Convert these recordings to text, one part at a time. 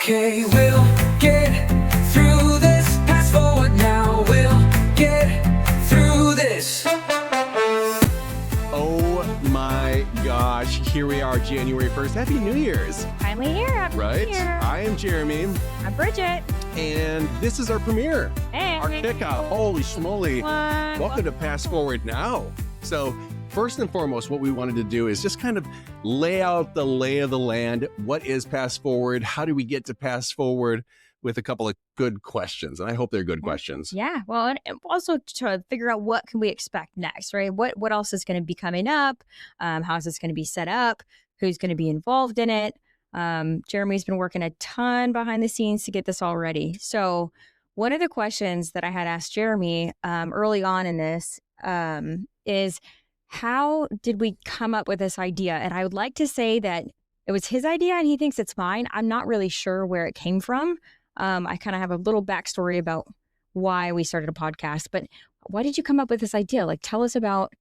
Okay, we'll get through this. Fast forward now, we'll get through this. Oh my gosh, here we are, January 1st. Happy New Year's. Finally here. Happy Right? New Year. I am Jeremy. I'm Bridget. And this is our premiere. Hey. Our kickoff. Holy schmoly. Welcome to Fast Forward Now. So, first and foremost, what we wanted to do is just kind of lay out the lay of the land. What is Fast Forward? How do we get to Fast Forward? With a couple of good questions. And I hope they're good questions. Yeah. Well, and also to figure out what can we expect next, right? What else is going to be coming up? How is this going to be set up? Who's going to be involved in it? Jeremy's been working a ton behind the scenes to get this all ready. So one of the questions that I had asked Jeremy early on in this is, how did we come up with this idea? And I would like to say that it was his idea and he thinks it's mine. I'm not really sure where it came from. I kind of have a little backstory about why we started a podcast, but why did you come up with this idea? Like, tell us about,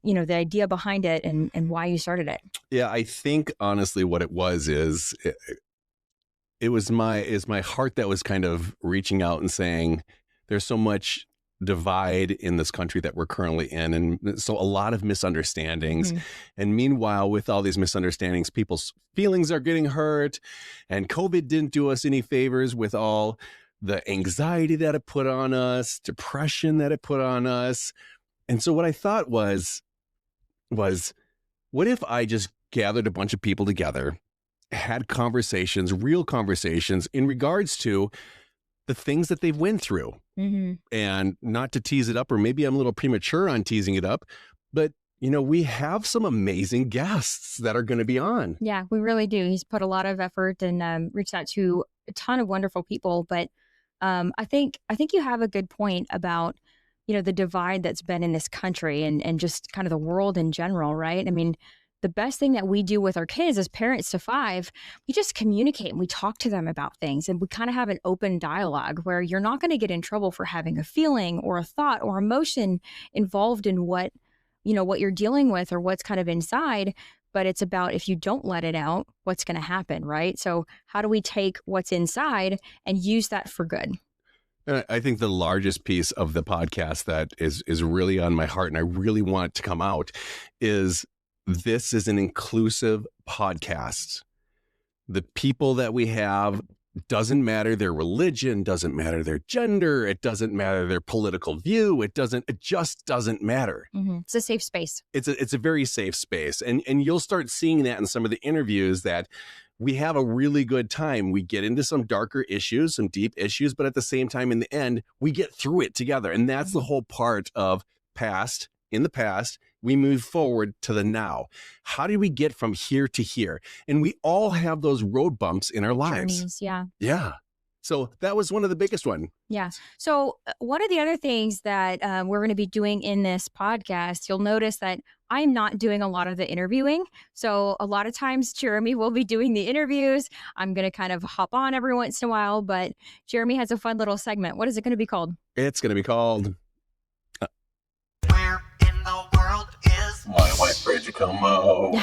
the idea behind it and why you started it. Yeah, I think honestly what it was is it was my heart that was kind of reaching out and saying there's so much divide in this country that we're currently in, and so a lot of misunderstandings. And meanwhile, with all these misunderstandings, people's feelings are getting hurt, and COVID didn't do us any favors with all the anxiety that it put on us, depression that it put on us. And so what I thought was what if I just gathered a bunch of people together, had conversations, real conversations in regards to the things that they've went through. And not to tease it up, or maybe I'm a little premature on teasing it up, but we have some amazing guests that are going to be on. Yeah, we really do. He's put a lot of effort and reached out to a ton of wonderful people. But I think you have a good point about, the divide that's been in this country and just kind of the world in general, right? I mean, the best thing that we do with our kids as parents to 5, we just communicate and we talk to them about things, and we kind of have an open dialogue where you're not going to get in trouble for having a feeling or a thought or emotion involved in what you're dealing with or what's kind of inside. But it's about, if you don't let it out, what's going to happen, right? So how do we take what's inside and use that for good? And I think the largest piece of the podcast that is really on my heart and I really want to come out is, this is an inclusive podcast. The people that we have, doesn't matter their religion, doesn't matter their gender, it doesn't matter their political view, it just doesn't matter. It's a safe space. It's a very safe space. And you'll start seeing that in some of the interviews, that we have a really good time. We get into some darker issues, some deep issues, but at the same time, in the end, we get through it together. And that's the whole part of past. In the past, we move forward to the now. How do we get from here to here? And we all have those road bumps in our lives. Journeys, yeah. Yeah. So that was one of the biggest one. Yeah. So one of the other things that we're going to be doing in this podcast, you'll notice that I'm not doing a lot of the interviewing. So a lot of times Jeremy will be doing the interviews. I'm going to kind of hop on every once in a while, but Jeremy has a fun little segment. What is it going to be called? It's going to be called... My wife, Bridget, come out.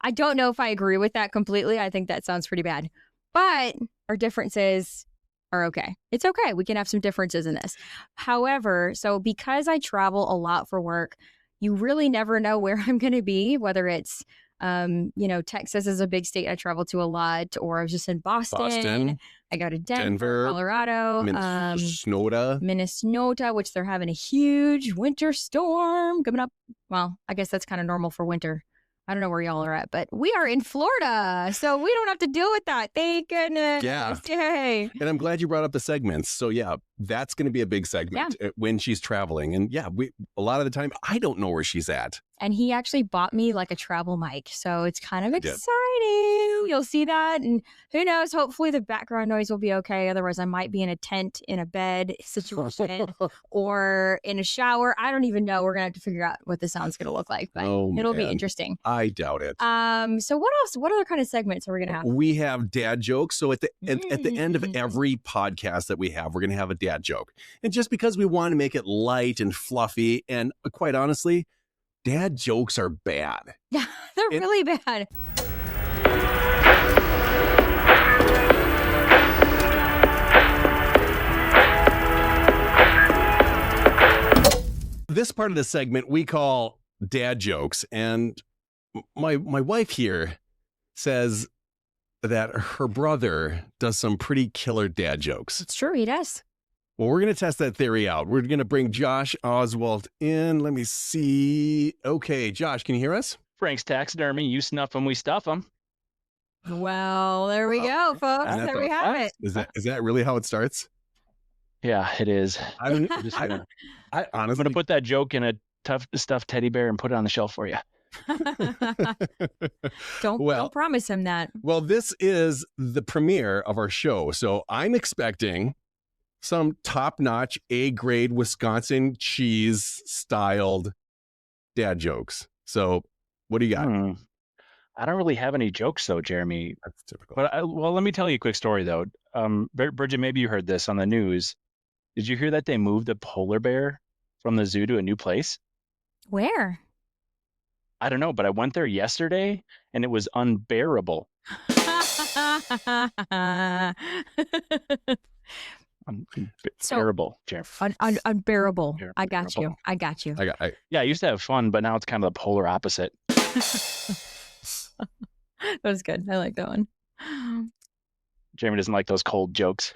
I don't know if I agree with that completely. I think that sounds pretty bad. But our differences are okay. It's okay. We can have some differences in this. However, so because I travel a lot for work, you really never know where I'm going to be, whether it's, Texas is a big state I travel to a lot, or I was just in Boston. I go to Denver, Colorado, Minnesota, which they're having a huge winter storm coming up. Well, I guess that's kind of normal for winter. I don't know where y'all are at, but we are in Florida, so we don't have to deal with that. Thank goodness. Yeah. Yay. And I'm glad you brought up the segments. So yeah, that's going to be a big segment when she's traveling. And yeah, a lot of the time, I don't know where she's at. And he actually bought me like a travel mic. So it's kind of exciting. You'll see that. And who knows, hopefully the background noise will be okay. Otherwise, I might be in a tent, in a bed situation, or in a shower. I don't even know. We're going to have to figure out what the sound's going to look like. But it'll be interesting. I doubt it. So what else? What other kind of segments are we going to have? We have dad jokes. So at the end of every podcast that we have, we're going to have a dad joke. And just because we want to make it light and fluffy, and quite honestly, dad jokes are bad. Yeah, they're really bad. this part of the segment we call dad jokes, and my wife here says that her brother does some pretty killer dad jokes. It's true, he does. Well, we're going to test that theory out. We're going to bring Josh Oswald in. Let me see. Okay, Josh, can you hear us? Frank's taxidermy. You snuff them, we stuff them. Well, there we go, folks. And that's There we all- have it. Is that really how it starts? Yeah, it is. I don't. I'm just gonna, I I'm honestly gonna put that joke in a tough stuffed teddy bear and put it on the shelf for you. Don't promise him that. Well, this is the premiere of our show, so I'm expecting some top-notch A-grade Wisconsin cheese styled dad jokes. So, what do you got? I don't really have any jokes though, Jeremy. That's typical. But let me tell you a quick story though. Bridget, maybe you heard this on the news. Did you hear that they moved a polar bear from the zoo to a new place? Where? I don't know, but I went there yesterday and it was unbearable. Unbearable, Jeremy. Unbearable. I got you. I got you. Yeah, I used to have fun, but now it's kind of the polar opposite. That was good. I like that one. Jeremy doesn't like those cold jokes.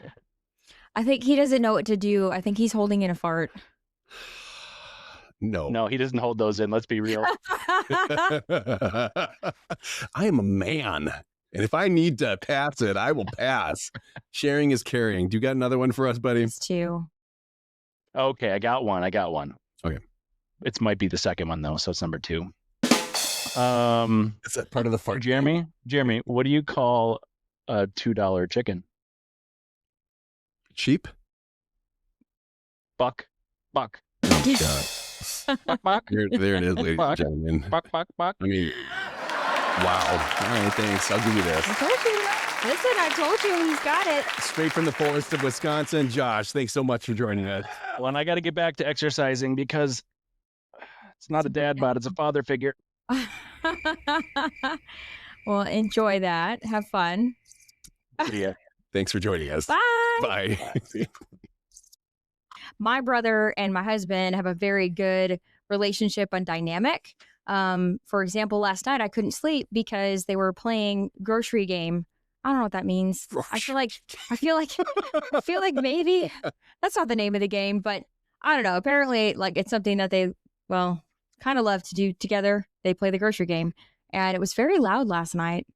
I think he doesn't know what to do. I think he's holding in a fart. No, he doesn't hold those in. Let's be real. I am a man, and if I need to pass it, I will pass. Sharing is caring. Do you got another one for us, buddy? It's two. Okay, I got one. Okay. It might be the second one though, so it's number 2. Is that part of the fart? Jeremy, what do you call a $2 chicken? Cheap? Buck. Oh, God. Buck. There it is, ladies and gentlemen. Buck. I mean, wow. All right, thanks. I'll give you this. I told you. Listen, I told you he's got it. Straight from the forest of Wisconsin. Josh, thanks so much for joining us. Well, and I got to get back to exercising because it's not a dad bod, it's a father figure. Well, enjoy that. Have fun. Yeah. Thanks for joining us. Bye. Bye. My brother and my husband have a very good relationship and dynamic. For example, last night I couldn't sleep because they were playing grocery game. I don't know what that means. I feel like maybe that's not the name of the game, but I don't know. Apparently, like it's something that they kind of love to do together. They play the grocery game, and it was very loud last night.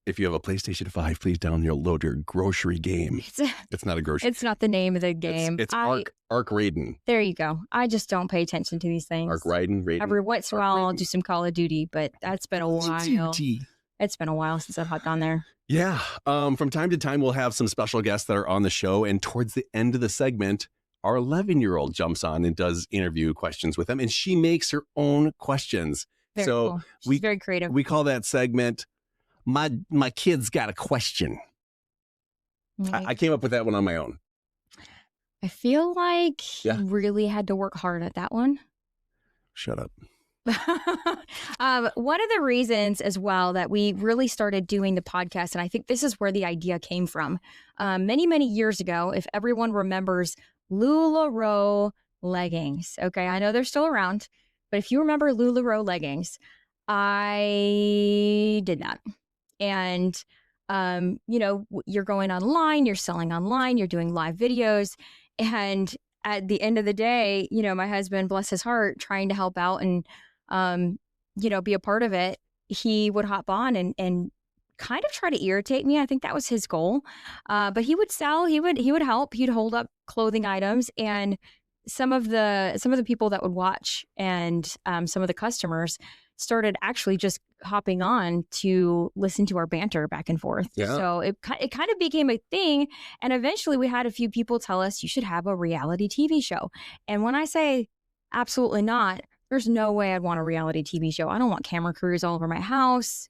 If you have a PlayStation 5, please download your grocery game. It's not a grocery. It's not the name of the game. It's Ark Raiden. There you go. I just don't pay attention to these things. Ark Raiden. Every once in a while, I'll do some Call of Duty, but that's been a while. Duty. It's been a while since I've hopped on there. Yeah. From time to time, we'll have some special guests that are on the show. And towards the end of the segment, our 11-year-old jumps on and does interview questions with them. And she makes her own questions. Very cool. She's very creative. We call that segment, My Kid's Got a Question. I came up with that one on my own. I feel like you really had to work hard at that one. Shut up. One of the reasons as well that we really started doing the podcast, and I think this is where the idea came from, many, many years ago, if everyone remembers Lularoe leggings. Okay, I know they're still around, but if you remember Lularoe leggings, I did that. And, you're going online, you're selling online, you're doing live videos. And at the end of the day, my husband, bless his heart, trying to help out and, be a part of it, he would hop on and kind of try to irritate me. I think that was his goal. But he would sell, he would help, he'd hold up clothing items, and some of the people that would watch and some of the customers started actually just hopping on to listen to our banter back and forth. Yeah. So it kind of became a thing. And eventually we had a few people tell us, you should have a reality TV show. And when I say absolutely not, there's no way I'd want a reality TV show. I don't want camera crews all over my house,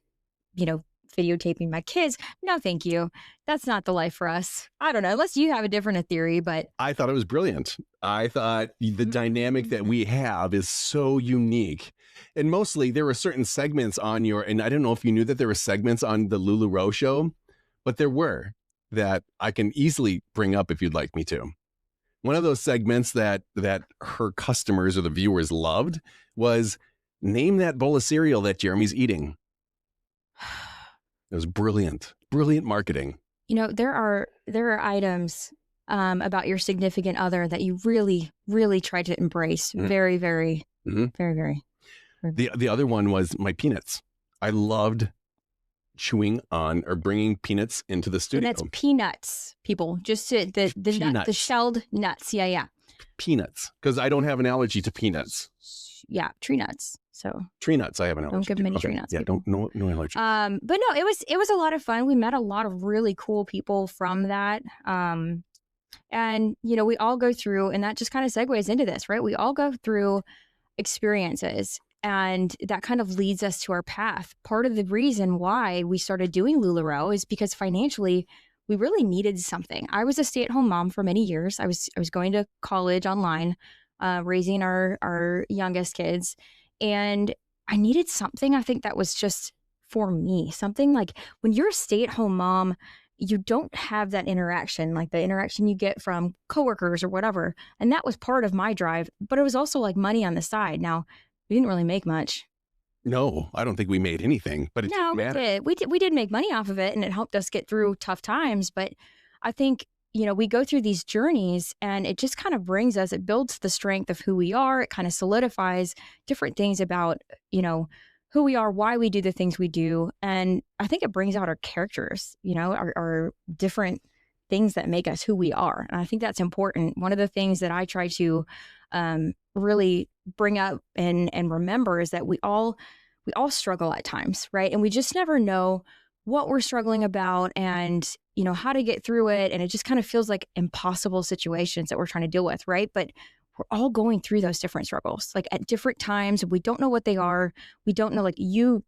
videotaping my kids. No, thank you. That's not the life for us. I don't know, unless you have a different theory, but I thought it was brilliant. I thought the dynamic that we have is so unique. And mostly there were certain segments on and I don't know if you knew that there were segments on the Lularoe show, but there were that I can easily bring up if you'd like me to. one of those segments that her customers or the viewers loved was name that bowl of cereal that Jeremy's eating. It was brilliant marketing. You know, there are items about your significant other that you really, really try to embrace. Very, very, very, very. The other one was my peanuts. I loved chewing on or bringing peanuts into the studio. And that's peanuts, people. Just the shelled nuts. Yeah. Peanuts, because I don't have an allergy to peanuts. Yeah, tree nuts. So tree nuts, I have an allergy. Don't give them any tree nuts. Yeah, people. no allergy. But no, it was a lot of fun. We met a lot of really cool people from that. And you know, we all go through, and that just kind of segues into this, right? We all go through experiences, and that kind of leads us to our path. Part of the reason why we started doing Lularoe is because financially we really needed something. I was a stay-at-home mom for many years. I was going to college online, raising our youngest kids, and I needed something, I think, that was just for me. Something like when you're a stay-at-home mom, you don't have that interaction, like the interaction you get from coworkers or whatever. And that was part of my drive, but it was also like money on the side. Now, we didn't really make much. No, I don't think we made anything, but it didn't matter. We did make money off of it, and it helped us get through tough times. But I think, you know, we go through these journeys, and it just kind of brings us, it builds the strength of who we are. It kind of solidifies different things about, you know, who we are, why we do the things we do. And I think it brings out our characters, you know, our different things that make us who we are. And I think that's important. One of the things that I try to really bring up and remember is that we all struggle at times, right? And we just never know what we're struggling about and, you know, how to get through it. And it just kind of feels like impossible situations that we're trying to deal with, right? But we're all going through those different struggles, like at different times. We don't know what they are. We don't know, like, you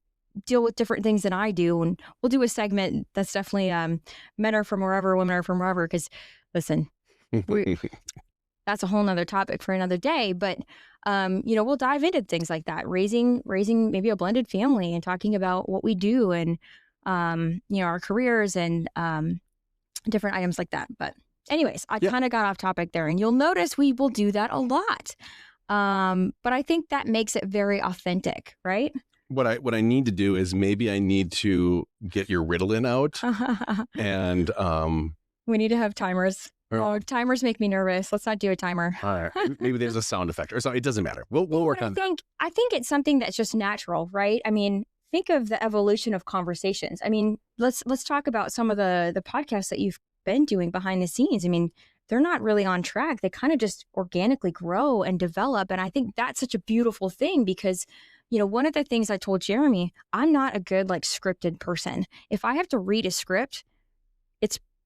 deal with different things than I do. And we'll do a segment that's definitely men are from wherever, women are from wherever. Because listen, that's a whole nother topic for another day. But, you know, we'll dive into things like that, raising maybe a blended family and talking about what we do and, you know, our careers and different items like that. But anyways, I kind of got off topic there, and you'll notice we will do that a lot. But I think that makes it very authentic, right? What I need to do is maybe I need to get your Ritalin out and we need to have timers. Oh, timers make me nervous. Let's not do a timer. All right. Maybe there's a sound effect or something. It doesn't matter. We'll work on that. I think it's something that's just natural, right? I mean, think of the evolution of conversations. I mean, let's talk about some of the podcasts that you've been doing behind the scenes. I mean, they're not really on track. They kind of just organically grow and develop. And I think that's such a beautiful thing because, you know, one of the things I told Jeremy, I'm not a good, like, scripted person. If I have to read a script,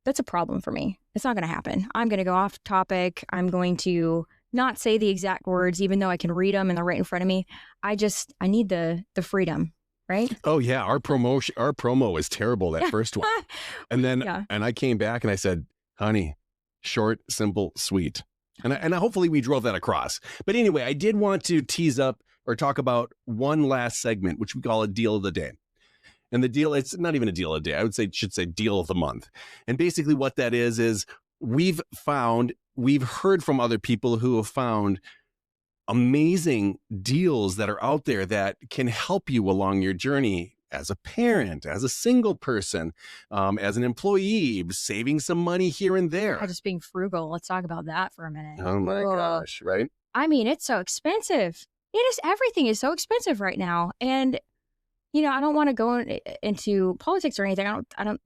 that's a problem for me. It's not going to happen. I'm going to go off topic. I'm going to not say the exact words, even though I can read them and they're right in front of me. I need the freedom, right? Oh yeah. Our promo was terrible, that first one. And then, and I came back and I said, honey, short, simple, sweet. And hopefully we drove that across. But anyway, I did want to tease up or talk about one last segment, which we call a deal of the day. And the deal, it's not even a deal of the day. I should say deal of the month. And basically what that is we've heard from other people who have found amazing deals that are out there that can help you along your journey as a parent, as a single person, as an employee, saving some money here and there. Just being frugal. Let's talk about that for a minute. Oh my gosh, right? I mean, it's so expensive. Everything is so expensive right now. And you know, I don't want to go into politics or anything. I don't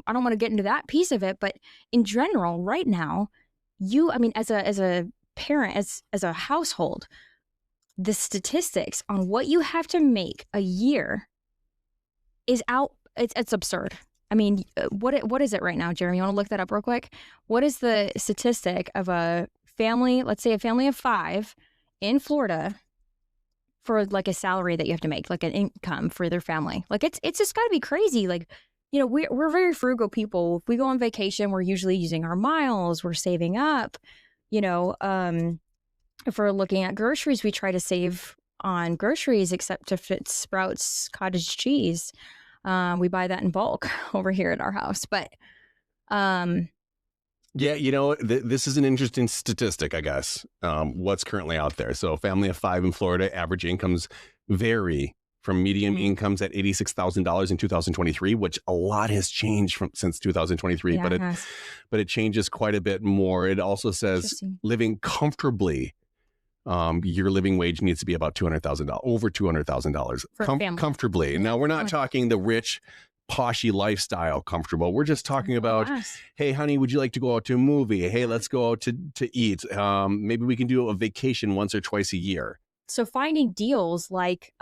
want to get into that piece of it. But in general, right now, as a parent, as a household, the statistics on what you have to make a year is out. It's absurd. I mean, what is it right now, Jeremy? You want to look that up real quick? What is the statistic of a family? Let's say a family of 5 in Florida, for like a salary that you have to make, like an income for their family. Like it's just gotta be crazy. Like, you know, we're very frugal people. If we go on vacation, we're usually using our miles, we're saving up, you know, if we're looking at groceries, we try to save on groceries, except if it's Sprouts cottage cheese. We buy that in bulk over here at our house. But Yeah, this is an interesting statistic, I guess, what's currently out there. So a family of 5 in Florida, average incomes vary from median incomes at $86,000 in 2023, which a lot has changed since 2023, Yeah, but it has. it changes quite a bit more. It also says Interesting. living comfortably, your living wage needs to be about $200,000, over $200,000 For a family. comfortably. Now, we're not Oh. talking the rich, poshy lifestyle comfortable. We're just talking about, Yes. hey, honey, would you like to go out to a movie? Hey, let's go out to eat. Maybe we can do a vacation once or twice a year. So finding deals like,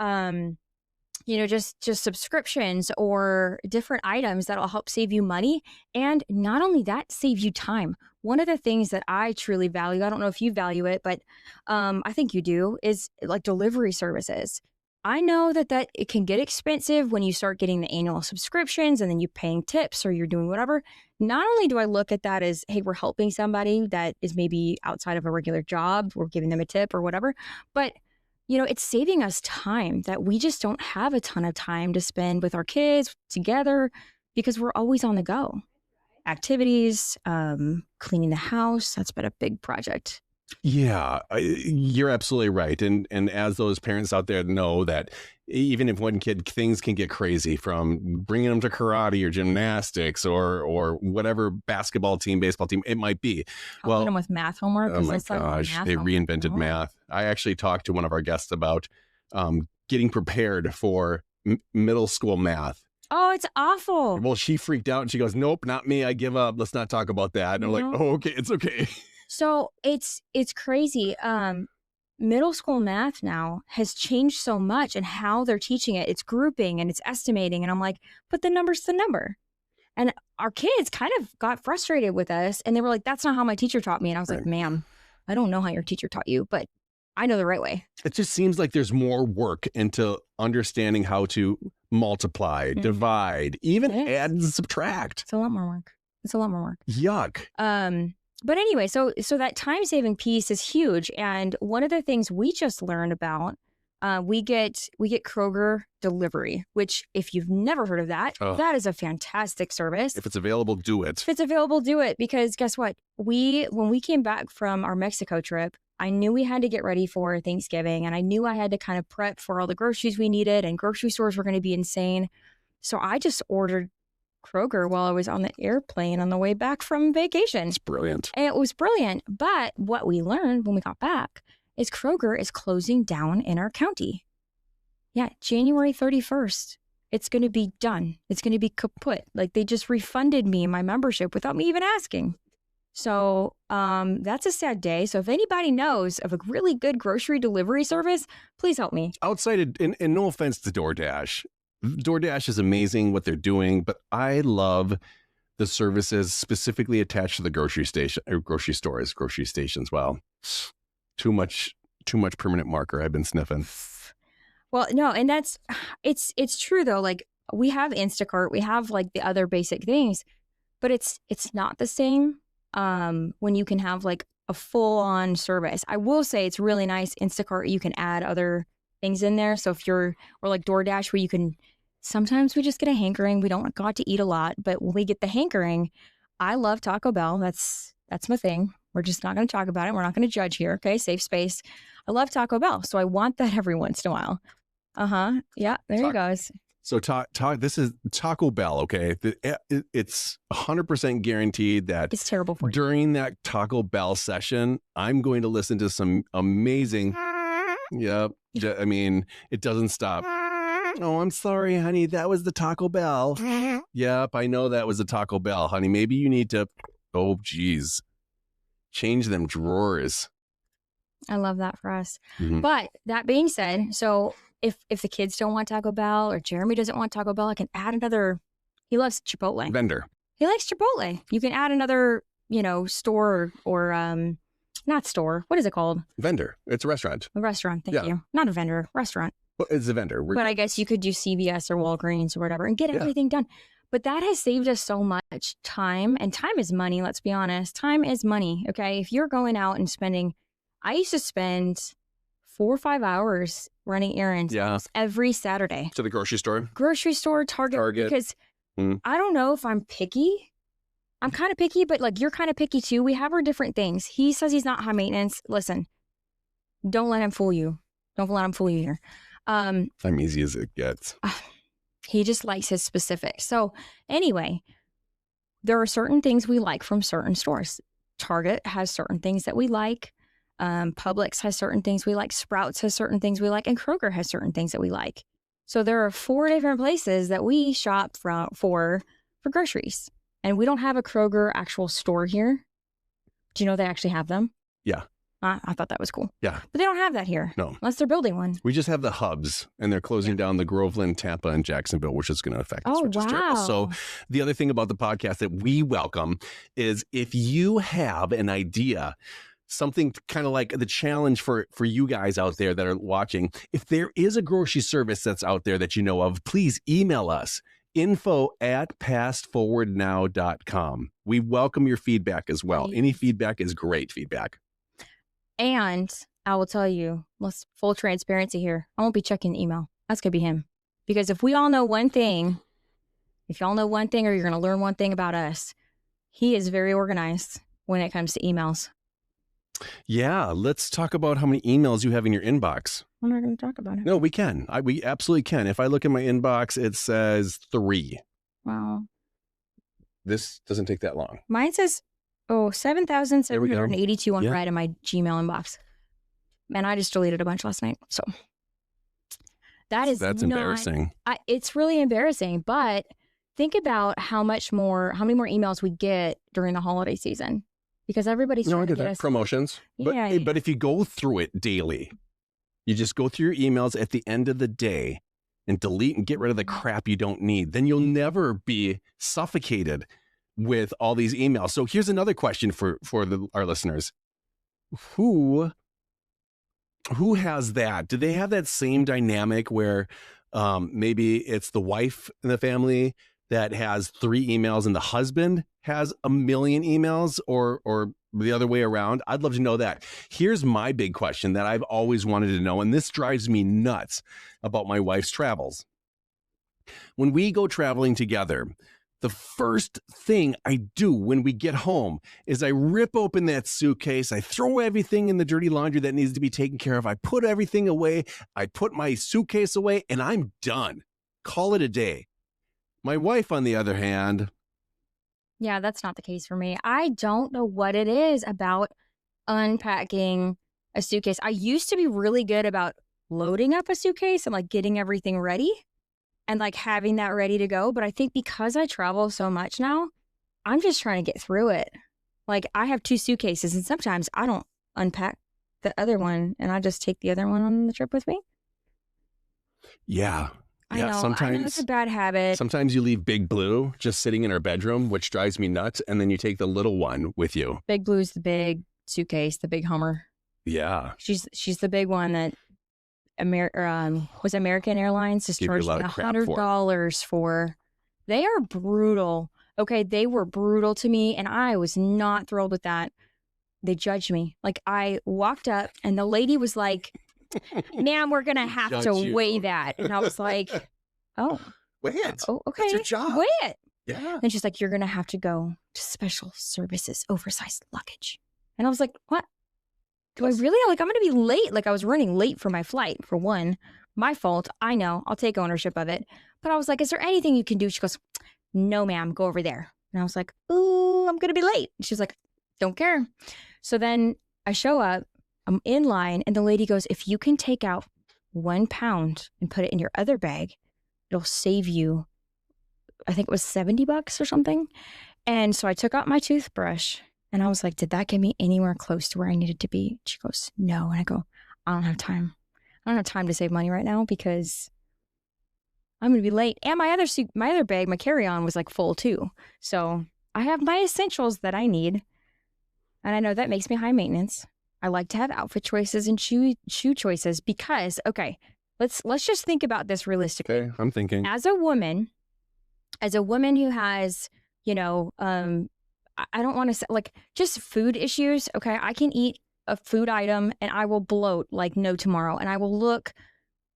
just subscriptions or different items that'll help save you money. And not only that, save you time. One of the things that I truly value, I don't know if you value it, but I think you do, is like delivery services. I know that it can get expensive when you start getting the annual subscriptions and then you're paying tips or you're doing whatever. Not only do I look at that as, hey, we're helping somebody that is maybe outside of a regular job, we're giving them a tip or whatever, but it's saving us time that we just don't have a ton of time to spend with our kids together because we're always on the go. Activities, cleaning the house, that's been a big project. Yeah, you're absolutely right. And as those parents out there know that even if one kid, things can get crazy, from bringing them to karate or gymnastics or whatever basketball team, baseball team it might be. Helping them with math homework. Oh my gosh, they reinvented math. I actually talked to one of our guests about getting prepared for middle school math. Oh, it's awful. Well, she freaked out and she goes, nope, not me. I give up. Let's not talk about that. And I'm like, oh, okay, it's okay. So it's crazy. Middle school math now has changed so much and how they're teaching it. It's grouping and it's estimating. And I'm like, but the number's the number. And our kids kind of got frustrated with us. And they were like, that's not how my teacher taught me. And I was like, ma'am, I don't know how your teacher taught you, but I know the right way. It just seems like there's more work into understanding how to multiply, divide, even add and subtract. It's a lot more work. Yuck. But anyway, so that time saving piece is huge. And one of the things we just learned about, we get Kroger delivery, which if you've never heard of that, that is a fantastic service. If it's available, do it. If it's available, do it. Because guess what? When we came back from our Mexico trip, I knew we had to get ready for Thanksgiving, and I knew I had to kind of prep for all the groceries we needed, and grocery stores were going to be insane. So I just ordered Kroger while I was on the airplane on the way back from vacation. It's brilliant. And it was brilliant. But what we learned when we got back is Kroger is closing down in our county. Yeah, January 31st. It's going to be done. It's going to be kaput. Like, they just refunded me my membership without me even asking. So that's a sad day. So if anybody knows of a really good grocery delivery service, please help me. Outside, and no offense to DoorDash. DoorDash is amazing what they're doing, but I love the services specifically attached to the grocery stations. Well, too much permanent marker. I've been sniffing. Well, no, and it's true though. Like, we have Instacart, we have like the other basic things, but it's not the same when you can have like a full on service. I will say it's really nice. Instacart, you can add other things in there. So if or like DoorDash, where you can, sometimes we just get a hankering. We don't got to eat a lot, but when we get the hankering, I love Taco Bell. That's my thing. We're just not going to talk about it. We're not going to judge here. Okay. Safe space. I love Taco Bell. So I want that every once in a while. Yeah. There he goes. So this is Taco Bell. Okay. It's 100% guaranteed that It's terrible for you. During that Taco Bell session, I'm going to listen to some amazing. Yep. I mean, it doesn't stop. Oh, I'm sorry, honey. That was the Taco Bell. Yep. I know that was the Taco Bell, honey. Maybe you need to, oh, geez, change them drawers. I love that for us. Mm-hmm. But that being said, so if the kids don't want Taco Bell or Jeremy doesn't want Taco Bell, I can add another. He loves Chipotle. Vendor. He likes Chipotle. You can add another, store or not store. What is it called? Vendor. It's a restaurant. A restaurant. Thank you. Not a vendor. Restaurant. Well, it's a vendor. But I guess you could do CVS or Walgreens or whatever and get everything done. But that has saved us so much time, and time is money. Let's be honest. Time is money. Okay. If you're going out and spending, I used to spend 4 or 5 hours running errands every Saturday. To the grocery store? Grocery store, Target. Because I don't know if I'm picky I'm kind of picky, but like you're kind of picky too. We have our different things. He says he's not high maintenance. Listen, don't let him fool you. Don't let him fool you here. I'm easy as it gets. He just likes his specifics. So anyway, there are certain things we like from certain stores. Target has certain things that we like. Publix has certain things we like. Sprouts has certain things we like. And Kroger has certain things that we like. So there are 4 different places that we shop for groceries. And we don't have a Kroger actual store here. Do you know they actually have them? Yeah. I thought that was cool. Yeah. But they don't have that here. No. Unless they're building one. We just have the hubs, and they're closing down the Groveland, Tampa, and Jacksonville, which is going to affect us. Oh, which is terrible. wow. So the other thing about the podcast that we welcome is if you have an idea, something kind of like the challenge for you guys out there that are watching, if there is a grocery service that's out there that you know of, please email us. info@pastforwardnow.com. We welcome your feedback as well. Right. Any feedback is great feedback. And I will tell you, let's full transparency here. I won't be checking the email. That's going to be him. Because if we all know one thing, if y'all know one thing or you're going to learn one thing about us, he is very organized when it comes to emails. Yeah, let's talk about how many emails you have in your inbox. I'm not going to talk about it. No, we can. We absolutely can. If I look in my inbox, it says 3. Wow. This doesn't take that long. Mine says, 7,782 on Yeah. right in my Gmail inbox. And I just deleted a bunch last night. So that's That's embarrassing. It's really embarrassing. But think about how many more emails we get during the holiday season. Because everybody's No, I trying to get get that. us. Promotions. Yeah. But if you go through it daily, you just go through your emails at the end of the day and delete and get rid of the crap you don't need, then you'll never be suffocated with all these emails. So here's another question for our listeners. Who has that? Do they have that same dynamic where maybe it's the wife in the family that has 3 emails and the husband has 1 million emails, or the other way around? I'd love to know that. Here's my big question that I've always wanted to know, and this drives me nuts about my wife's travels. When we go traveling together, the first thing I do when we get home is I rip open that suitcase. I throw everything in the dirty laundry that needs to be taken care of. I put everything away. I put my suitcase away, and I'm done. Call it a day. My wife, on the other hand, Yeah, that's not the case for me. I don't know what it is about unpacking a suitcase. I used to be really good about loading up a suitcase and like getting everything ready and like having that ready to go. But I think because I travel so much now, I'm just trying to get through it. Like I have 2 suitcases and sometimes I don't unpack the other one and I just take the other one on the trip with me. yeah. I know it's a bad habit. Sometimes you leave Big Blue just sitting in her bedroom, which drives me nuts, and then you take the little one with you. Big Blue's the big suitcase, the big Hummer. Yeah. She's the big one that was American Airlines just Give you a charged lot me of crap for. $100 for. They are brutal. Okay, they were brutal to me, and I was not thrilled with that. They judged me. Like I walked up, and the lady was like, "Ma'am, we're gonna have Judge to you. weigh that," and I was like, "Oh, Weigh it. okay, That's your job. weigh it." Yeah. And she's like, "You're gonna have to go to special services, oversized luggage," and I was like, "What? Do I really? Like, I'm going to be late. Like, I was running late for my flight, for one. My fault. I know. I'll take ownership of it. But I was like, is there anything you can do? She goes, no, ma'am. Go over there. And I was like, ooh, I'm going to be late. She's like, don't care. So then I show up. I'm in line. And the lady goes, if you can take out 1 pound and put it in your other bag, it'll save you, I think it was $70 or something. And so I took out my toothbrush. And I was like, did that get me anywhere close to where I needed to be? She goes, no. And I go, I don't have time. I don't have time to save money right now because I'm going to be late. And my other bag, my carry-on was like full too. So I have my essentials that I need. And I know that makes me high maintenance. I like to have outfit choices and shoe choices because, okay, let's just think about this realistically. Okay, I'm thinking. As a woman who has, I don't want to say like just food issues. Okay. I can eat a food item and I will bloat like no tomorrow and I will look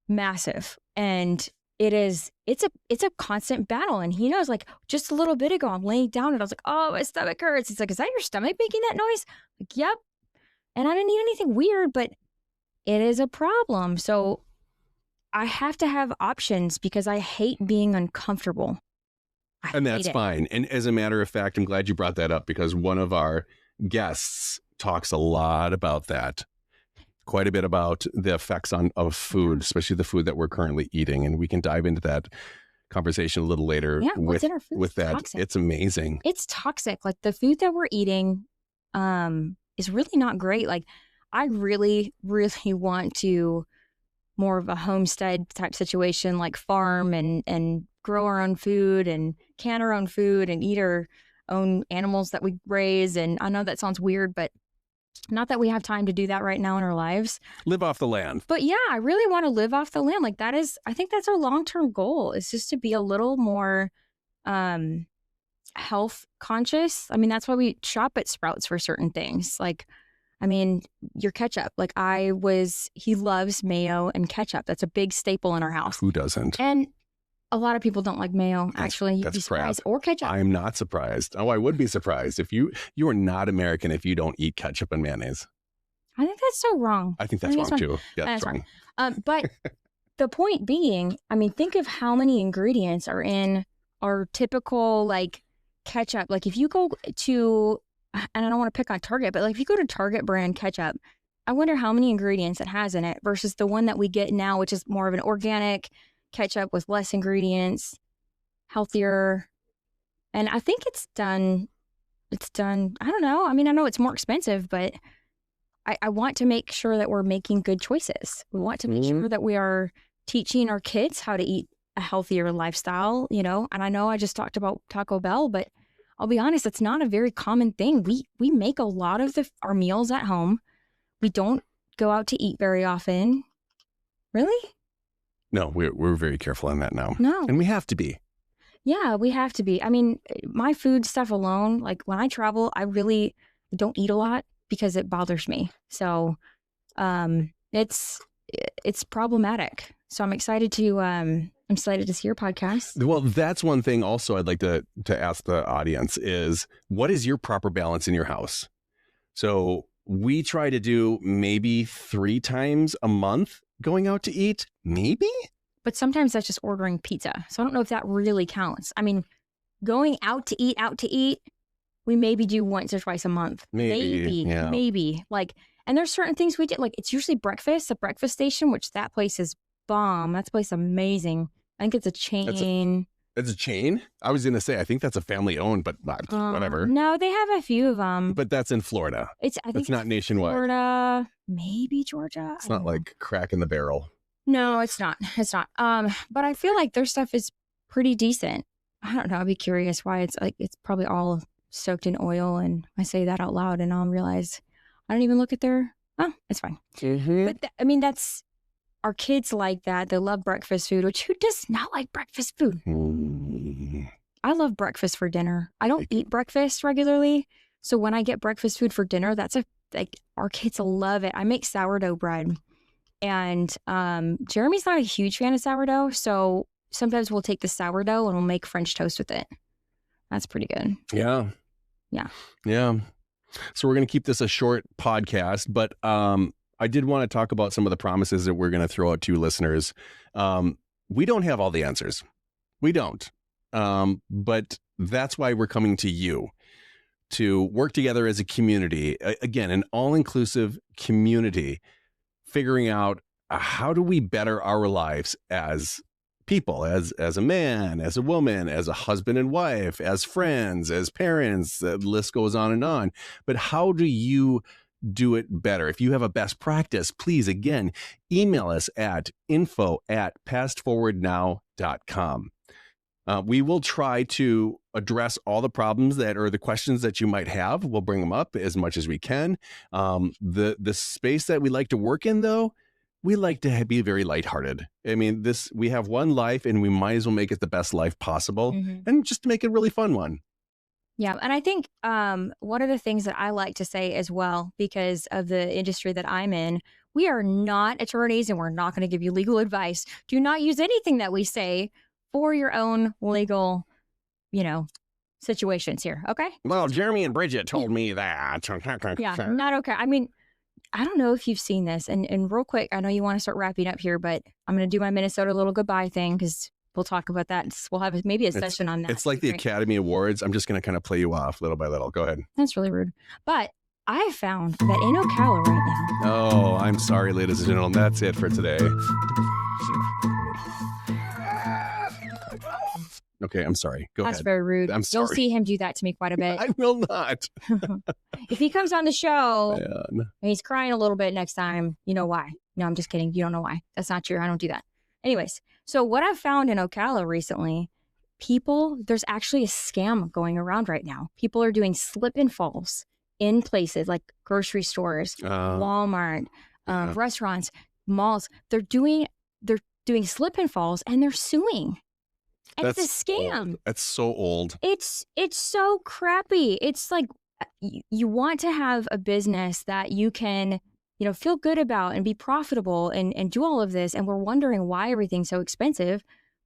massive. And it's a constant battle. And he knows, like, just a little bit ago, I'm laying down and I was like, oh, my stomach hurts. He's like, is that your stomach making that noise? Like, yep. And I didn't eat anything weird, but it is a problem. So I have to have options because I hate being uncomfortable. And that's fine. And as a matter of fact, I'm glad you brought that up because one of our guests talks a lot about that. Quite a bit about the effects of food, especially the food that we're currently eating. And we can dive into that conversation a little later with that. Toxic. It's amazing. It's toxic. Like the food that we're eating is really not great. Like I really, really want to more of a homestead type situation, like farm and grow our own food and can our own food and eat our own animals that we raise. And I know that sounds weird, but not that we have time to do that right now in our lives. Live off the land. But yeah, I really want to live off the land. Like I think that's our long-term goal, is just to be a little more health conscious. I mean, that's why we shop at Sprouts for certain things. Like, I mean, your ketchup. Like he loves mayo and ketchup. That's a big staple in our house. Who doesn't? And a lot of people don't like mayo, actually. You'd be surprised. Or ketchup. I'm not surprised. Oh, I would be surprised if you are not American if you don't eat ketchup and mayonnaise. I think that's so wrong. I think that's wrong too. Yeah, that's wrong. But the point being, I mean, think of how many ingredients are in our typical like ketchup. Like if you go to, and I don't want to pick on Target, but like if you go to Target brand ketchup, I wonder how many ingredients it has in it versus the one that we get now, which is more of an organic ketchup with less ingredients, healthier. And I think it's done, I don't know. I mean, I know it's more expensive, but I want to make sure that we're making good choices. We want to make sure that we are teaching our kids how to eat a healthier lifestyle, you know? And I know I just talked about Taco Bell, but I'll be honest, it's not a very common thing. We make a lot of our meals at home. We don't go out to eat very often. Really? No, we're very careful on that now. No. And we have to be. Yeah, we have to be. I mean, my food stuff alone, like when I travel, I really don't eat a lot because it bothers me. So it's problematic. So I'm excited to see your podcast. Well, that's one thing also I'd like to ask the audience is, what is your proper balance in your house? So we try to do maybe 3 times a month going out to eat, maybe? But sometimes that's just ordering pizza. So I don't know if that really counts. I mean, going out to eat, we maybe do once or twice a month. Maybe. Like, and there's certain things we do. Like, it's usually breakfast, the breakfast station, which that place is bomb. That place is amazing. I think it's a chain. It's a chain? I was going to say, I think that's a family owned, but whatever. No, they have a few of them. But that's in Florida. I think it's not nationwide. Florida, maybe Georgia. It's not like Crack in the Barrel. No, it's not. It's not. But I feel like their stuff is pretty decent. I don't know. I'd be curious why it's probably all soaked in oil. And I say that out loud and I'll realize I don't even look at it's fine. Mm-hmm. But that's, our kids like that. They love breakfast food, which who does not like breakfast food? I love breakfast for dinner. I don't eat breakfast regularly. So when I get breakfast food for dinner, our kids love it. I make sourdough bread. And Jeremy's not a huge fan of sourdough. So sometimes we'll take the sourdough and we'll make French toast with it. That's pretty good. Yeah. Yeah. Yeah. So we're going to keep this a short podcast, but I did want to talk about some of the promises that we're going to throw out to listeners. We don't have all the answers. We don't. But that's why we're coming to you to work together as a community. Again, an all-inclusive community, figuring out how do we better our lives as people, as a man, as a woman, as a husband and wife, as friends, as parents. The list goes on and on. But how do you do it better? If you have a best practice, please, again, email us at info@pastforwardnow.com. We will try to address all the problems or the questions that you might have. We'll bring them up as much as we can. The space that we like to work in, though, we like to be very lighthearted. I mean, we have one life and we might as well make it the best life possible and just to make it a really fun one. Yeah. And I think one of the things that I like to say as well, because of the industry that I'm in, We are not attorneys and we're not going to give you legal advice. Do not use anything that we say for your own legal, situations here. Okay? Well, Jeremy and Bridget told me that. Yeah, not okay. I mean, I don't know if you've seen this. And real quick, I know you want to start wrapping up here, but I'm going to do my Minnesota little goodbye thing because we'll talk about that. We'll have maybe a session on that. It's like the Academy Awards. I'm just going to kind of play you off little by little. Go ahead. That's really rude. But I found that in Ocala right now. Oh, I'm sorry, ladies and gentlemen. That's it for today. Okay, I'm sorry. Go That's ahead. very rude. I'm sorry. You'll see him do that to me quite a bit. I will not. If he comes on the show Man. and he's crying a little bit next time, you know why. No, I'm just kidding. You don't know why. That's not true. I don't do that. Anyways, so what I've found in Ocala recently, there's actually a scam going around right now. People are doing slip and falls in places like grocery stores, Walmart, restaurants, malls. They're doing slip and falls and they're suing. And it's a scam. Old. That's so old. It's so crappy. It's like you want to have a business that you can, feel good about and be profitable and do all of this. And we're wondering why everything's so expensive.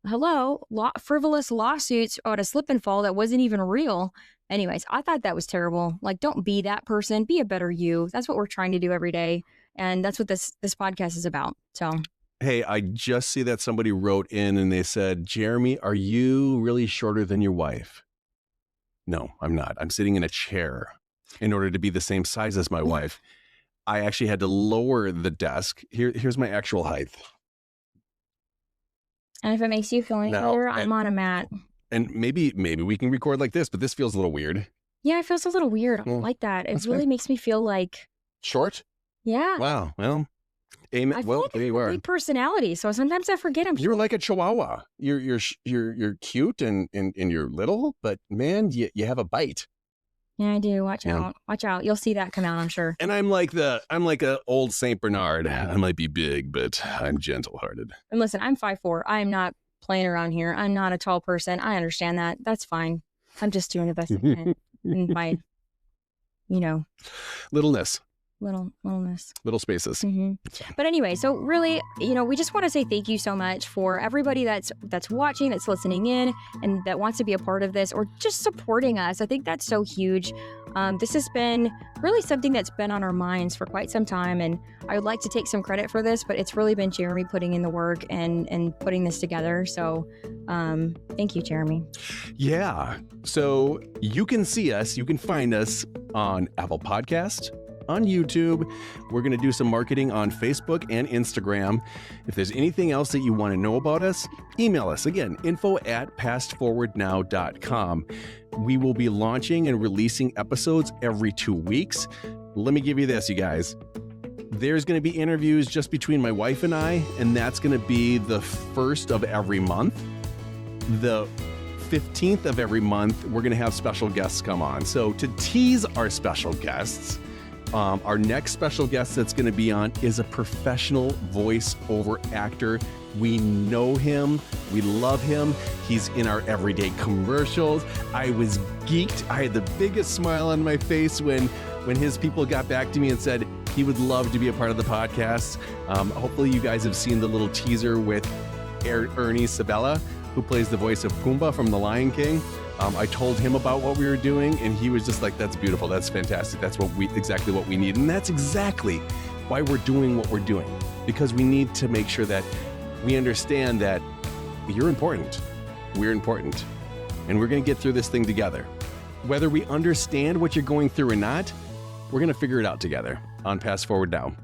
Hello, frivolous lawsuits on a slip and fall that wasn't even real. Anyways, I thought that was terrible. Like, don't be that person. Be a better you. That's what we're trying to do every day. And that's what this podcast is about. So. Hey, I just see that somebody wrote in and they said, Jeremy, are you really shorter than your wife? No, I'm not. I'm sitting in a chair in order to be the same size as my wife. I actually had to lower the desk. Here's my actual height. And if it makes you feel any better, I'm on a mat. And maybe we can record like this, but this feels a little weird. Yeah, it feels a little weird. I don't like that. It really makes me feel like short. Yeah. Well, amen. I feel like there you are. Big personality, so sometimes I forget I'm. You're like a chihuahua. You're cute and you're little, but man, you have a bite. Yeah, I do. Watch out. Watch out. You'll see that come out, I'm sure. And I'm like a old Saint Bernard. I might be big, but I'm gentle-hearted. And listen, I'm 5'4". I am not playing around here. I'm not a tall person. I understand that. That's fine. I'm just doing the best I can in my, littleness. Littleness. Little spaces. Mm-hmm. But anyway, so really, we just want to say thank you so much for everybody that's watching, that's listening in, and that wants to be a part of this or just supporting us. I think that's so huge. This has been really something that's been on our minds for quite some time, and I would like to take some credit for this, but it's really been Jeremy putting in the work and putting this together. So thank you, Jeremy. Yeah. So you can see us, you can find us on Apple Podcast, on YouTube. We're going to do some marketing on Facebook and Instagram. If there's anything else that you want to know about us, email us. Again, info@pastforwardnow.com. We will be launching and releasing episodes every 2 weeks. Let me give you this, you guys. There's going to be interviews just between my wife and I, and that's going to be the first of every month. The 15th of every month, we're going to have special guests come on. So to tease our special guests, our next special guest that's going to be on is a professional voiceover actor. We know him. We love him. He's in our everyday commercials. I was geeked. I had the biggest smile on my face when his people got back to me and said he would love to be a part of the podcast. Hopefully you guys have seen the little teaser with Ernie Sabella, who plays the voice of Pumba from The Lion King. I told him about what we were doing, and he was just like, that's beautiful. That's fantastic. That's exactly what we need. And that's exactly why we're doing what we're doing, because we need to make sure that we understand that you're important. We're important. And we're going to get through this thing together. Whether we understand what you're going through or not, we're going to figure it out together on Pass Forward Now.